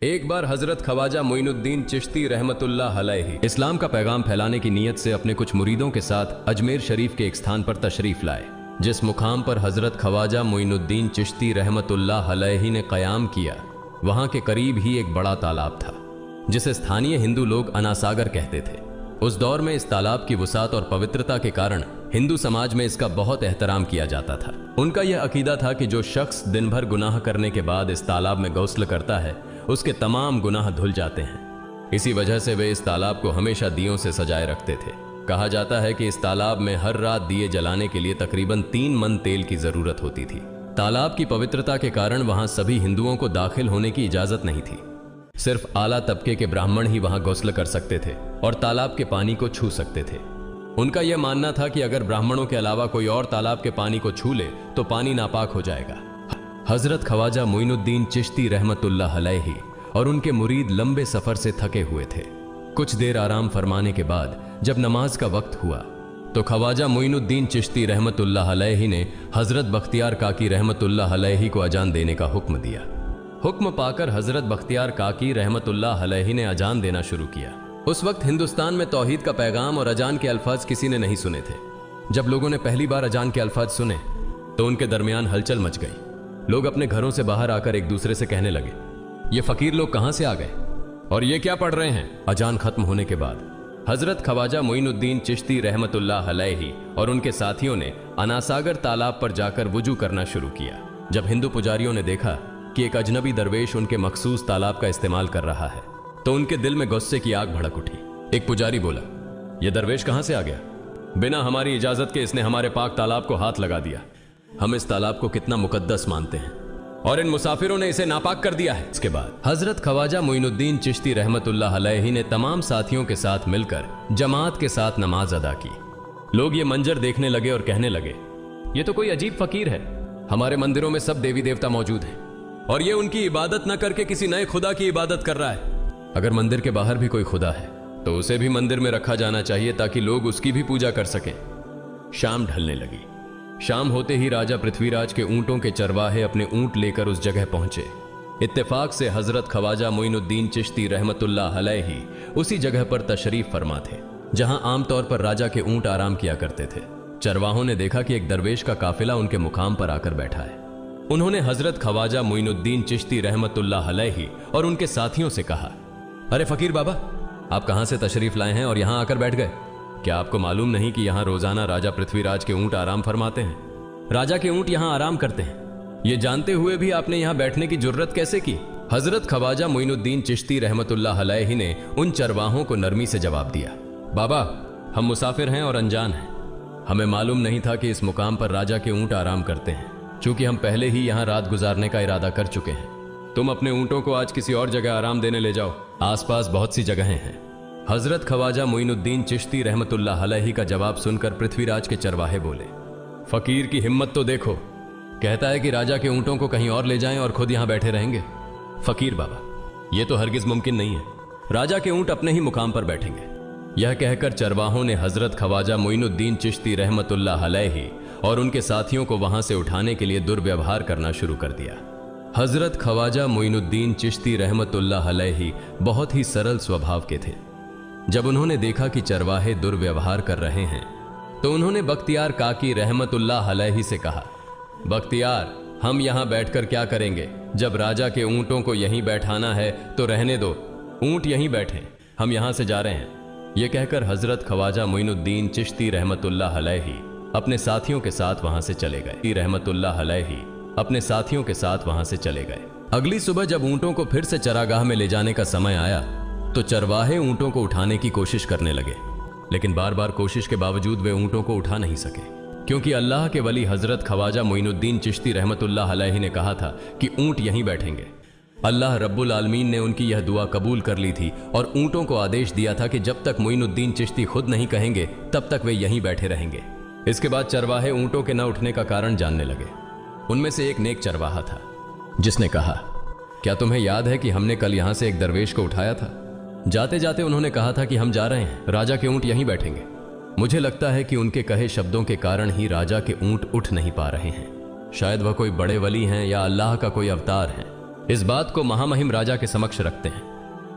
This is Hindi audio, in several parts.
एक बार हजरत ख्वाजा मोइनुद्दीन चिश्ती रहमतुल्लाह अलैहि इस्लाम का पैगाम फैलाने की नीयत से अपने कुछ मुरीदों के साथ अजमेर शरीफ के एक स्थान पर तशरीफ लाए। जिस मुकाम पर हजरत ख्वाजा मोइनुद्दीन चिश्ती रहमतुल्लाह अलैहि ने क़याम किया, वहां के करीब ही एक बड़ा तालाब था जिसे स्थानीय हिंदू लोग अनासागर कहते थे। उस दौर में इस तालाब की वसात और पवित्रता के कारण हिंदू समाज में इसका बहुत एहतराम किया जाता था। उनका यह अकीदा था कि जो शख्स दिन भर गुनाह करने के बाद इस तालाब में गौस्ल करता है, उसके तमाम गुनाह धुल जाते हैं। इसी वजह से वे इस तालाब को हमेशा दियों से सजाए रखते थे। कहा जाता है कि इस तालाब में हर रात दिए जलाने के लिए तकरीबन 3 मन तेल की जरूरत होती थी। तालाब की पवित्रता के कारण वहां सभी हिंदुओं को दाखिल होने की इजाजत नहीं थी। सिर्फ आला तबके के ब्राह्मण ही वहां गौस्ल कर सकते थे और तालाब के पानी को छू सकते थे। उनका यह मानना था कि अगर ब्राह्मणों के अलावा कोई और तालाब के पानी को छू ले तो पानी नापाक हो जाएगा। हजरत ख्वाजा मोइनुद्दीन चिश्ती रहमतुल्लाह अलैहि और उनके मुरीद लंबे सफर से थके हुए थे। कुछ देर आराम फरमाने के बाद जब नमाज का वक्त हुआ तो ख्वाजा मोइनुद्दीन चिश्ती रहमतुल्लाह अलैहि ने हजरत बख्तियार काकी रहमतुल्लाह अलैहि को अजान देने का हुक्म दिया। हुक्म पाकर हजरत बख्तियार काकी रहमतुल्लाह अलैहि ने अजान देना शुरू किया। उस वक्त हिंदुस्तान में तौहीद का पैगाम और अजान के अल्फाज किसी ने नहीं सुने थे। जब लोगों ने पहली बार अजान के अल्फाज सुने तो उनके दरमियान हलचल मच गई। लोग अपने घरों से बाहर आकर एक दूसरे से कहने लगे, ये फकीर लोग कहां से आ गए और ये क्या पढ़ रहे हैं। अजान खत्म होने के बाद हजरत ख्वाजा मोइनुद्दीन चिश्ती रहमतुल्लाह अलैहि और उनके साथियों ने अनासागर तालाब पर जाकर वुजू करना शुरू किया। जब हिंदू पुजारियों ने देखा कि एक अजनबी दरवेश उनके मखसूस तालाब का इस्तेमाल कर रहा है तो उनके दिल में गुस्से की आग भड़क उठी। एक पुजारी बोला, यह दरवेश कहां से आ गया? बिना हमारी इजाजत के इसने हमारे पाक तालाब को हाथ लगा दिया। हम इस तालाब को कितना मुकद्दस मानते हैं और इन मुसाफिरों ने इसे नापाक कर दिया है। इसके बाद हजरत ख्वाजा मोइनुद्दीन चिश्ती रहमतुल्लाह अलैहि ने तमाम साथियों के साथ मिलकर जमात के साथ नमाज अदा की। लोग ये मंजर देखने लगे और कहने लगे, ये तो कोई अजीब फकीर है। हमारे मंदिरों में सब देवी देवता मौजूद हैं और ये उनकी इबादत न करके किसी नए खुदा की इबादत कर रहा है। अगर मंदिर के बाहर भी कोई खुदा है तो उसे भी मंदिर में रखा जाना चाहिए ताकि लोग उसकी भी पूजा कर सकें। शाम ढलने लगी। शाम होते ही राजा पृथ्वीराज के ऊंटों के चरवाहे अपने ऊंट लेकर उस जगह पहुंचे। इत्तेफाक से हजरत ख्वाजा मोइनुद्दीन चिश्ती रहमतुल्लाह अलैहि उसी जगह पर तशरीफ फरमा थे जहां आमतौर पर राजा के ऊंट आराम किया करते थे। चरवाहों ने देखा कि एक दरवेश का काफिला उनके मुकाम पर आकर बैठा है। उन्होंने हजरत ख्वाजा मोइनुद्दीन चिश्ती रहमतुल्लाह अलैहि और उनके साथियों से कहा, अरे फकीर बाबा, आप कहां से तशरीफ लाए हैं और यहां आकर बैठ गए? क्या आपको मालूम नहीं कि यहां रोजाना राजा पृथ्वीराज के ऊंट आराम फरमाते हैं? राजा के ऊंट यहां आराम करते हैं। ये जानते हुए भी आपने यहां बैठने की जुर्रत कैसे की? हजरत ख्वाजा मोइनुद्दीन चिश्ती रहमतुल्लाह अलैहि ने उन चरवाहों को नरमी से जवाब दिया, बाबा, हम मुसाफिर हैं और अनजान हैं। हमें मालूम नहीं था कि इस मुकाम पर राजा के ऊंट आराम करते हैं। चूंकि हम पहले ही यहां रात गुजारने का इरादा कर चुके हैं, तुम अपने ऊंटों को आज किसी और जगह आराम देने ले जाओ। आसपास बहुत सी जगहें हैं। हजरत ख्वाजा मोइनुद्दीन चिश्ती रहमतुल्लाह अलैहि का जवाब सुनकर पृथ्वीराज के चरवाहे बोले, फकीर की हिम्मत तो देखो, कहता है कि राजा के ऊंटों को कहीं और ले जाएं और खुद यहां बैठे रहेंगे। फकीर बाबा, यह तो हरगिज मुमकिन नहीं है। राजा के ऊंट अपने ही मुकाम पर बैठेंगे। यह कहकर चरवाहों ने हजरत ख्वाजा मोइनुद्दीन चिश्ती रहमतुल्लाह अलैहि और उनके साथियों को वहां से उठाने के लिए दुर्व्यवहार करना शुरू कर दिया। हजरत ख्वाजा मोइनुद्दीन चिश्ती रहमतुल्लाह अलैहि बहुत ही सरल स्वभाव के थे। जब उन्होंने देखा कि चरवाहे दुर्व्यवहार कर रहे हैं तो उन्होंने बख्तियार काकी रहमतुल्लाह अलैहि से कहा, बख्तियार, हम यहां बैठकर क्या करेंगे? जब राजा के ऊंटों को यहीं बैठाना है तो रहने दो, ऊंट यहीं बैठे, हम यहां से जा रहे हैं। यह कहकर हजरत ख्वाजा मोइनुद्दीन चिश्ती रहमतुल्लाह अलैहि अपने साथियों के साथ वहां से चले गए। रहमतुल्लाह अलैहि अपने साथियों के साथ वहां से चले गए। अगली सुबह जब ऊंटों को फिर से चरागाह में ले जाने का समय आया तो चरवाहे ऊंटों को उठाने की कोशिश करने लगे, लेकिन बार बार कोशिश के बावजूद वे ऊंटों को उठा नहीं सके, क्योंकि अल्लाह के वली हजरत ख्वाजा मोइनुद्दीन चिश्ती रहमतुल्लाह अलैहि ने कहा था कि ऊंट यहीं बैठेंगे। अल्लाह रब्बुल आलमीन ने उनकी यह दुआ कबूल कर ली थी और ऊंटों को आदेश दिया था कि जब तक मोइनुद्दीन चिश्ती खुद नहीं कहेंगे तब तक वे यहीं बैठे रहेंगे। इसके बाद चरवाहे ऊंटों के न उठने का कारण जानने लगे। उनमें से एक नेक चरवाहा था जिसने कहा, क्या तुम्हें याद है कि हमने कल यहां से एक दरवेश को उठाया था? जाते जाते उन्होंने कहा था कि हम जा रहे हैं, राजा के ऊंट यहीं बैठेंगे। मुझे लगता है कि उनके कहे शब्दों के कारण ही राजा के ऊंट उठ नहीं पा रहे हैं। शायद वह कोई बड़े वली हैं या अल्लाह का कोई अवतार है। इस बात को महामहिम राजा के समक्ष रखते हैं।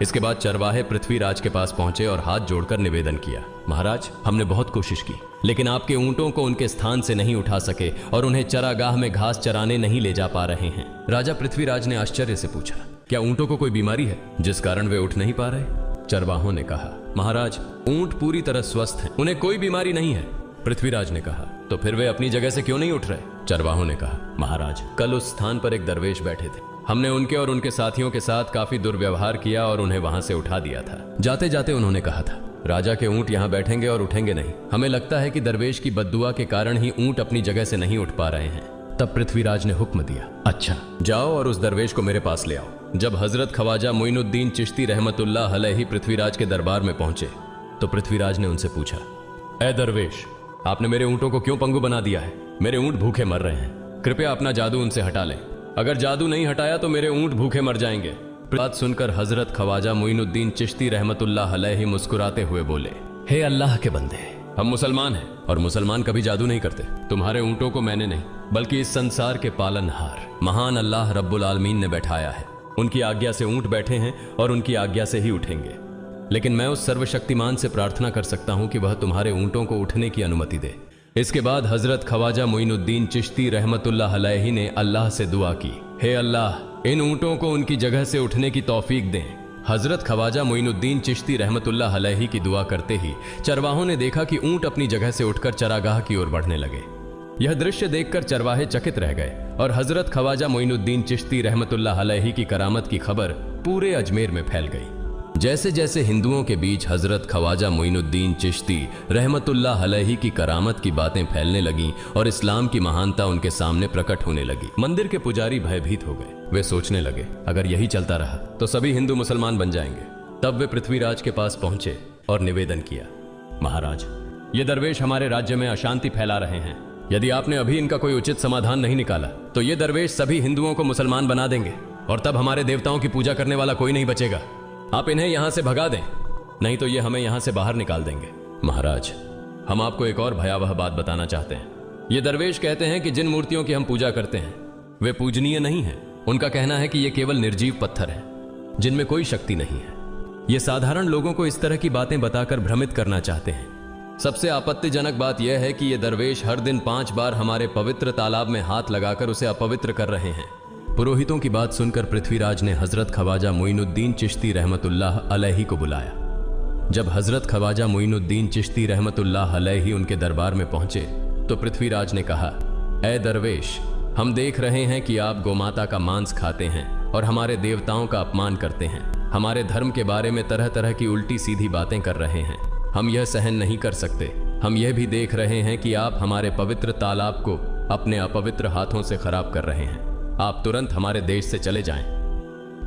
इसके बाद चरवाहे पृथ्वीराज के पास पहुंचे और हाथ जोड़कर निवेदन किया, महाराज, हमने बहुत कोशिश की, लेकिन आपके ऊंटों को उनके स्थान से नहीं उठा सके और उन्हें चरागाह में घास चराने नहीं ले जा पा रहे हैं। राजा पृथ्वीराज ने आश्चर्य से पूछा, क्या ऊंटों को कोई बीमारी है जिस कारण वे उठ नहीं पा रहे? चरवाहों ने कहा, महाराज, ऊंट पूरी तरह स्वस्थ हैं, उन्हें कोई बीमारी नहीं है। पृथ्वीराज ने कहा, तो फिर वे अपनी जगह से क्यों नहीं उठ रहे? चरवाहों ने कहा, महाराज, कल उस स्थान पर एक दरवेश बैठे थे, हमने उनके और उनके साथियों के साथ काफी दुर्व्यवहार किया और उन्हें वहां से उठा दिया था। जाते जाते उन्होंने कहा था, राजा के ऊंट यहाँ बैठेंगे और उठेंगे नहीं। हमें लगता है कि दरवेश की बद्दुआ के कारण ही ऊंट अपनी जगह से नहीं उठ पा रहे हैं। तब पृथ्वीराज ने हुक्म दिया, अच्छा, जाओ और उस दरवेश को मेरे पास ले आओ। जब हजरत ख्वाजा मोइनुद्दीन चिश्ती रहमतुल्लाह अलैहि पृथ्वीराज के दरबार में पहुंचे तो पृथ्वीराज ने उनसे पूछा, ए दरवेश, आपने मेरे ऊंटों को क्यों पंगु बना दिया है? मेरे ऊंट भूखे मर रहे हैं, कृपया अपना जादू उनसे हटा लें। अगर जादू नहीं हटाया तो मेरे ऊंट भूखे मर जाएंगे। बात सुनकर हजरत ख्वाजा मोइनुद्दीन चिश्ती रहमतुल्लाह अलैहि मुस्कुराते हुए बोले, हे अल्लाह के बंदे, हम मुसलमान हैं और मुसलमान कभी जादू नहीं करते। तुम्हारे ऊंटों को मैंने नहीं बल्कि इस संसार के पालनहार महान अल्लाह रब्बुल आलमीन ने बैठाया है। उनकी आज्ञा से ऊंट बैठे हैं और उनकी आज्ञा से ही उठेंगे। लेकिन मैं उस सर्वशक्तिमान से प्रार्थना कर सकता हूं कि वह तुम्हारे ऊंटों को उठने की अनुमति दे। इसके बाद हजरत ख्वाजा मोइनुद्दीन चिश्ती रहमतुल्लाह अलैहि ने अल्लाह से दुआ की, हे अल्लाह, इन ऊंटों को उनकी जगह से उठने की तौफीक दें। हजरत ख्वाजा मोइनुद्दीन चिश्ती रहमतुल्लाह अलैहि की दुआ करते ही चरवाहों ने देखा कि ऊंट अपनी जगह से उठकर चरागाह की ओर बढ़ने लगे। यह दृश्य देखकर चरवाहे चकित रह गए और हजरत ख्वाजा मोइनुद्दीन चिश्ती रहमतुल्लाह अलैहि की करामत की खबर पूरे अजमेर में फैल गई। जैसे जैसे हिंदुओं के बीच हजरत ख्वाजा मोइनुद्दीन चिश्ती रहमतुल्लाह अलैहि की करामत की बातें फैलने लगीं और इस्लाम की महानता उनके सामने प्रकट होने लगी, मंदिर के पुजारी भयभीत हो गए। वे सोचने लगे, अगर यही चलता रहा तो सभी हिंदू मुसलमान बन जाएंगे। तब वे पृथ्वीराज के पास पहुंचे और निवेदन किया, महाराज, ये दरवेश हमारे राज्य में अशांति फैला रहे हैं। यदि आपने अभी इनका कोई उचित समाधान नहीं निकाला तो ये दरवेश सभी हिंदुओं को मुसलमान बना देंगे और तब हमारे देवताओं की पूजा करने वाला कोई नहीं बचेगा। आप इन्हें यहां से भगा दें, नहीं तो ये हमें यहां से बाहर निकाल देंगे। महाराज, हम आपको एक और भयावह बात बताना चाहते हैं। ये दरवेश कहते हैं कि जिन मूर्तियों की हम पूजा करते हैं वे पूजनीय नहीं है। उनका कहना है कि ये केवल निर्जीव पत्थर है जिनमें कोई शक्ति नहीं है। ये साधारण लोगों को इस तरह की बातें बताकर भ्रमित करना चाहते हैं। सबसे आपत्तिजनक बात यह है कि ये दरवेश हर दिन 5 बार हमारे पवित्र तालाब में हाथ लगाकर उसे अपवित्र कर रहे हैं। पुरोहितों की बात सुनकर पृथ्वीराज ने हजरत ख्वाजा मोइनुद्दीन चिश्ती रहमतुल्लाह अलैहि को बुलाया। जब हजरत ख्वाजा मोइनुद्दीन चिश्ती रहमतुल्लाह अलैहि उनके दरबार में पहुंचे तो पृथ्वीराज ने कहा, ए दरवेश, हम देख रहे हैं कि आप गोमाता का मांस खाते हैं और हमारे देवताओं का अपमान करते हैं। हमारे धर्म के बारे में तरह तरह की उल्टी सीधी बातें कर रहे हैं। हम यह सहन नहीं कर सकते। हम यह भी देख रहे हैं कि आप हमारे पवित्र तालाब को अपने अपवित्र हाथों से खराब कर रहे हैं। आप तुरंत हमारे देश से चले जाएं।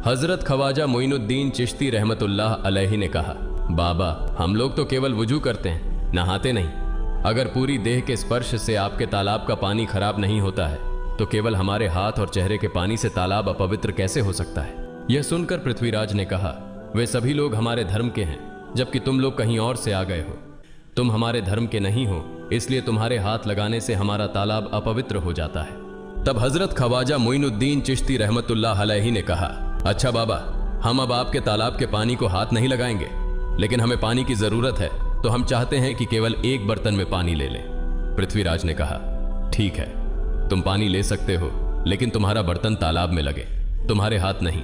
हजरत ख्वाजा मोइनुद्दीन चिश्ती रहमतुल्लाह अलैहि ने कहा, बाबा, हम लोग तो केवल वुजू करते हैं, नहाते नहीं। अगर पूरी देह के स्पर्श से आपके तालाब का पानी खराब नहीं होता है तो केवल हमारे हाथ और चेहरे के पानी से तालाब अपवित्र कैसे हो सकता है? यह सुनकर पृथ्वीराज ने कहा, वे सभी लोग हमारे धर्म के हैं जबकि तुम लोग कहीं और से आ गए हो। तुम हमारे धर्म के नहीं हो, इसलिए तुम्हारे हाथ लगाने से हमारा तालाब अपवित्र हो जाता है। तब हजरत ख्वाजा मोइनुद्दीन चिश्ती रहमतुल्लाह अलैहि ने कहा, अच्छा बाबा, हम अब आपके तालाब के पानी को हाथ नहीं लगाएंगे, लेकिन हमें पानी की जरूरत है तो हम चाहते हैं कि केवल एक बर्तन में पानी ले लें। पृथ्वीराज ने कहा, ठीक है, तुम पानी ले सकते हो, लेकिन तुम्हारा बर्तन तालाब में लगे, तुम्हारे हाथ नहीं।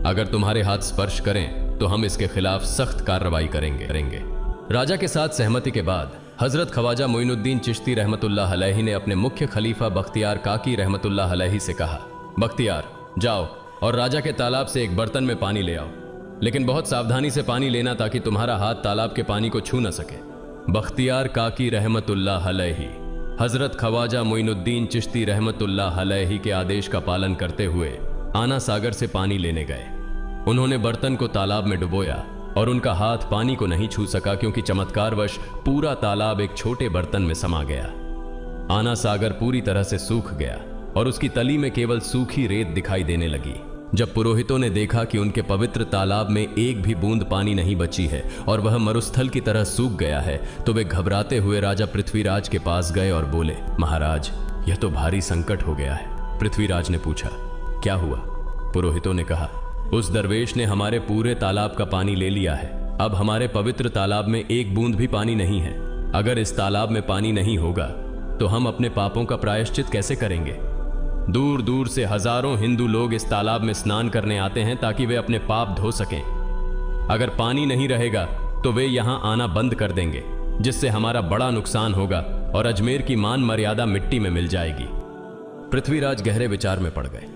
अगर तुम्हारे हाथ स्पर्श करें तो हम इसके खिलाफ सख्त कार्रवाई करेंगे। राजा के साथ सहमति के बाद हजरत ख्वाजा मोइनुद्दीन चिश्ती रहमतुल्लाह अलैहि ने अपने मुख्य खलीफा बख्तियार काकी रहमतुल्लाह अलैहि से कहा, बख्तियार, जाओ और राजा के तालाब से एक बर्तन में पानी ले आओ, लेकिन बहुत सावधानी से पानी लेना ताकि तुम्हारा हाथ तालाब के पानी को छू न सके। बख्तियार काकी रहमतुल्लाह अलैहि हजरत ख्वाजा मोइनुद्दीन चिश्ती रहमतुल्लाह अलैहि के आदेश का पालन करते हुए आना सागर से पानी लेने गए। उन्होंने बर्तन को तालाब में डुबोया और उनका हाथ पानी को नहीं छू सका क्योंकि चमत्कारवश पूरा तालाब एक छोटे बर्तन में समा गया। आना सागर पूरी तरह से सूख गया और उसकी तली में केवल सूखी रेत दिखाई देने लगी। जब पुरोहितों ने देखा कि उनके पवित्र तालाब में एक भी बूंद पानी नहीं बची है और वह मरुस्थल की तरह सूख गया है तो वे घबराते हुए राजा पृथ्वीराज के पास गए और बोले, महाराज, यह तो भारी संकट हो गया है। पृथ्वीराज ने पूछा, क्या हुआ? पुरोहितों ने कहा, उस दरवेश ने हमारे पूरे तालाब का पानी ले लिया है। अब हमारे पवित्र तालाब में एक बूंद भी पानी नहीं है। अगर इस तालाब में पानी नहीं होगा तो हम अपने पापों का प्रायश्चित कैसे करेंगे? दूर दूर से हजारों हिंदू लोग इस तालाब में स्नान करने आते हैं ताकि वे अपने पाप धो सकें। अगर पानी नहीं रहेगा तो वे यहां आना बंद कर देंगे, जिससे हमारा बड़ा नुकसान होगा और अजमेर की मान मर्यादा मिट्टी में मिल जाएगी। पृथ्वीराज गहरे विचार में पड़ गए।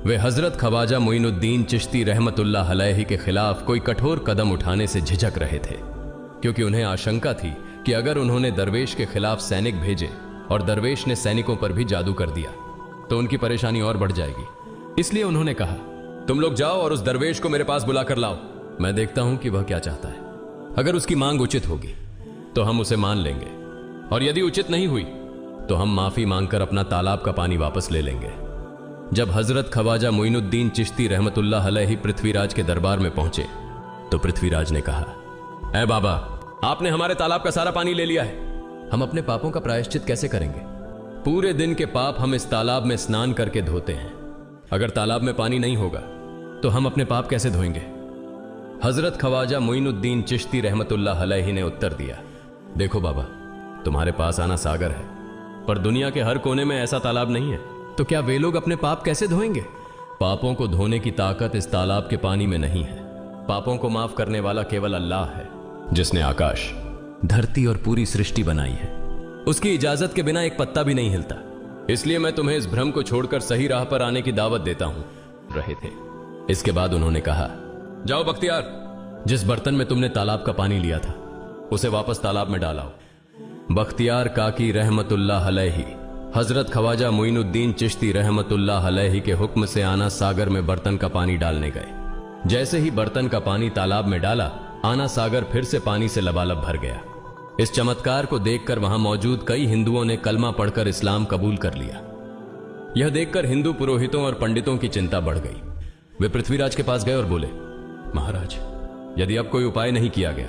वे हजरत ख्वाजा मोइनुद्दीन चिश्ती रहमतुल्लाह अलैहि के खिलाफ कोई कठोर कदम उठाने से झिझक रहे थे, क्योंकि उन्हें आशंका थी कि अगर उन्होंने दरवेश के खिलाफ सैनिक भेजे और दरवेश ने सैनिकों पर भी जादू कर दिया तो उनकी परेशानी और बढ़ जाएगी। इसलिए उन्होंने कहा, तुम लोग जाओ और उस दरवेश को मेरे पास बुला कर लाओ। मैं देखता हूं कि वह क्या चाहता है। अगर उसकी मांग उचित होगी तो हम उसे मान लेंगे, और यदि उचित नहीं हुई तो हम माफी मांगकर अपना तालाब का पानी वापस ले लेंगे। जब हजरत ख्वाजा मोइनुद्दीन चिश्ती रहमतुल्लाह अलैहि पृथ्वीराज के दरबार में पहुंचे तो पृथ्वीराज ने कहा, ऐ बाबा, आपने हमारे तालाब का सारा पानी ले लिया है। हम अपने पापों का प्रायश्चित कैसे करेंगे? पूरे दिन के पाप हम इस तालाब में स्नान करके धोते हैं। अगर तालाब में पानी नहीं होगा तो हम अपने पाप कैसे धोएंगे? हजरत ख्वाजा मोइनुद्दीन चिश्ती रहमतुल्लाह अलैहि ने उत्तर दिया, देखो बाबा, तुम्हारे पास आना सागर है, पर दुनिया के हर कोने में ऐसा तालाब नहीं है, तो क्या वे लोग अपने पाप कैसे धोएंगे? पापों को धोने की ताकत इस तालाब के पानी में नहीं है। पापों को माफ करने वाला केवल अल्लाह है, जिसने आकाश, धरती और पूरी सृष्टि बनाई है। उसकी इजाजत के बिना एक पत्ता भी नहीं हिलता। इसलिए मैं तुम्हें इस भ्रम को छोड़कर सही राह पर आने की दावत देता हूं। रहे थे। इसके बाद उन्होंने कहा, जाओ बख्तियार, जिस बर्तन में तुमने तालाब का पानी लिया था उसे वापस तालाब में डालाओ। बख्तियार काकी रहमतुल्लाह अलैहि हजरत ख्वाजा मोइनुद्दीन चिश्ती रहमतुल्लाह अलैहि के हुक्म से आना सागर में बर्तन का पानी डालने गए। जैसे ही बर्तन का पानी तालाब में डाला, आना सागर फिर से पानी से लबालब भर गया। इस चमत्कार को देखकर वहां मौजूद कई हिंदुओं ने कलमा पढ़कर इस्लाम कबूल कर लिया। यह देखकर हिंदू पुरोहितों और पंडितों की चिंता बढ़ गई। वे पृथ्वीराज के पास गए और बोले, महाराज, यदि अब कोई उपाय नहीं किया गया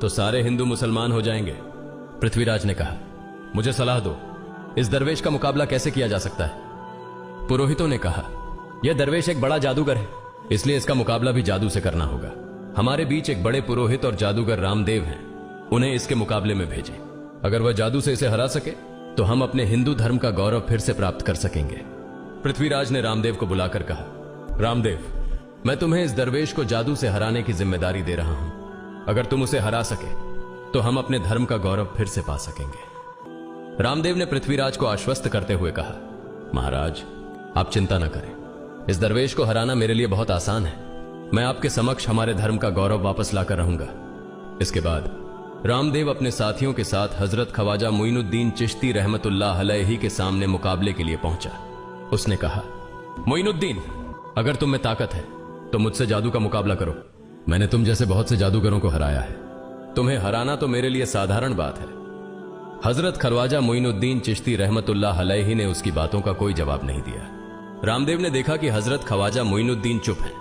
तो सारे हिंदू मुसलमान हो जाएंगे। पृथ्वीराज ने कहा, मुझे सलाह दो, इस दरवेश का मुकाबला कैसे किया जा सकता है? पुरोहितों ने कहा, यह दरवेश एक बड़ा जादूगर है, इसलिए इसका मुकाबला भी जादू से करना होगा। हमारे बीच एक बड़े पुरोहित और जादूगर रामदेव हैं, उन्हें इसके मुकाबले में भेजें। अगर वह जादू से इसे हरा सके तो हम अपने हिंदू धर्म का गौरव फिर से प्राप्त कर सकेंगे। पृथ्वीराज ने रामदेव को बुलाकर कहा, रामदेव, मैं तुम्हें इस दरवेश को जादू से हराने की जिम्मेदारी दे रहा हूं। अगर तुम उसे हरा सके तो हम अपने धर्म का गौरव फिर से पा सकेंगे। रामदेव ने पृथ्वीराज को आश्वस्त करते हुए कहा, महाराज, आप चिंता न करें, इस दरवेश को हराना मेरे लिए बहुत आसान है। मैं आपके समक्ष हमारे धर्म का गौरव वापस लाकर रहूंगा। इसके बाद रामदेव अपने साथियों के साथ हजरत ख्वाजा मोइनुद्दीन चिश्ती रहमतुल्लाह अलैहि के सामने मुकाबले के लिए पहुंचा। उसने कहा, मोइनुद्दीन, अगर तुम में ताकत है तो मुझसे जादू का मुकाबला करो। मैंने तुम जैसे बहुत से जादूगरों को हराया है, तुम्हें हराना तो मेरे लिए साधारण बात है। हजरत ख्वाजा मोइनुद्दीन चिश्ती रहमतुल्लाह अलैहि ने उसकी बातों का कोई जवाब नहीं दिया। रामदेव ने देखा कि हजरत ख्वाजा मोइनुद्दीन चुप हैं,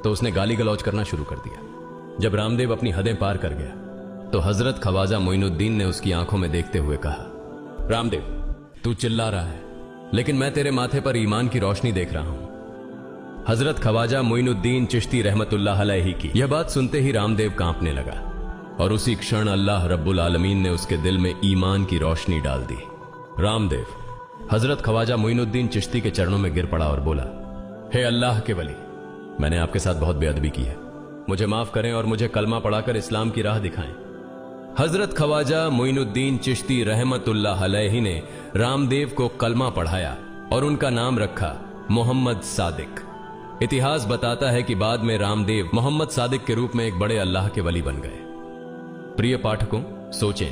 तो उसने गाली गलौज करना शुरू कर दिया। जब रामदेव अपनी हदें पार कर गया तो हजरत ख्वाजा मोइनुद्दीन ने उसकी आंखों में देखते हुए कहा, रामदेव, तू चिल्ला रहा है, लेकिन मैं तेरे माथे पर ईमान की रोशनी देख रहा हूं। हजरत ख्वाजा मोइनुद्दीन चिश्ती रहमतुल्लाह अलैहि की यह बात सुनते ही रामदेव कांपने लगा, और उसी क्षण अल्लाह रब्बुल आलमीन ने उसके दिल में ईमान की रोशनी डाल दी। रामदेव हजरत ख्वाजा मोइनुद्दीन चिश्ती के चरणों में गिर पड़ा और बोला, हे अल्लाह के वली, मैंने आपके साथ बहुत बेअदबी की है, मुझे माफ करें और मुझे कलमा पढ़ाकर इस्लाम की राह दिखाएं। हजरत ख्वाजा मोइनुद्दीन चिश्ती रहमतुल्लाह अलैहि ने रामदेव को कलमा पढ़ाया और उनका नाम रखा मोहम्मद सादिक। इतिहास बताता है कि बाद में रामदेव मोहम्मद सादिक के रूप में एक बड़े अल्लाह के वली बन गए। प्रिय पाठकों, सोचें,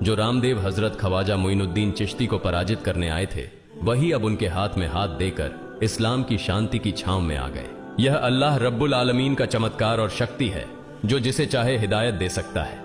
जो रामदेव हजरत ख्वाजा मोइनुद्दीन चिश्ती को पराजित करने आए थे, वही अब उनके हाथ में हाथ देकर इस्लाम की शांति की छांव में आ गए। यह अल्लाह रब्बुल आलमीन का चमत्कार और शक्ति है, जो जिसे चाहे हिदायत दे सकता है।